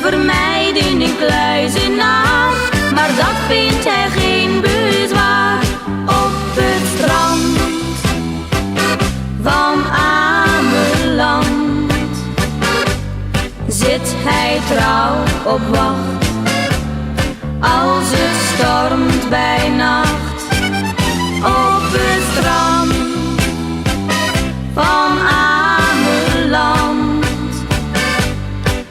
vermijden een kluizenaar, maar dat vindt hij geen bezwaar. Op het strand van Ameland zit hij trouw op wacht, als het stormt bij nacht. Op het strand van Ameland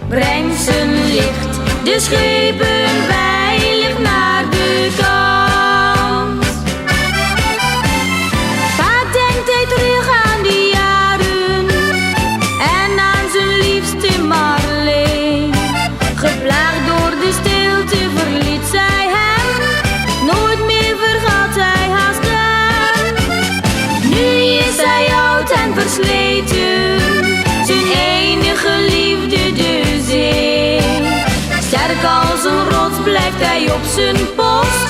brengt zijn licht de schepen veilig naar de kant. Vaak denkt hij terug aan die jaren en aan zijn liefste Marleen. Geplaagd door de stilte verliet zij hem, nooit meer vergat hij haast hem. Nu is hij oud en versleten, zijn enige liefde de zee. Sterk als een rots blijft hij op zijn post,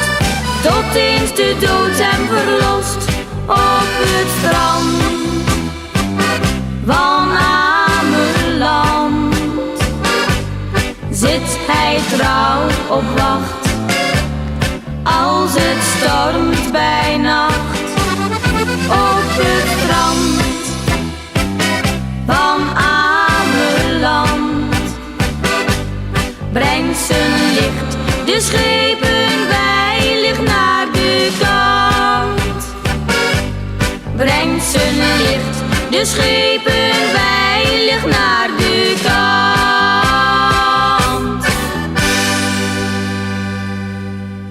tot eens de dood hem verlost. Op het strand van Ameland zit hij trouw op wacht, als het stormt bij nacht. Op het strand van Ameland brengt zijn licht de schepen veilig naar de kant. Brengt zijn licht de schepen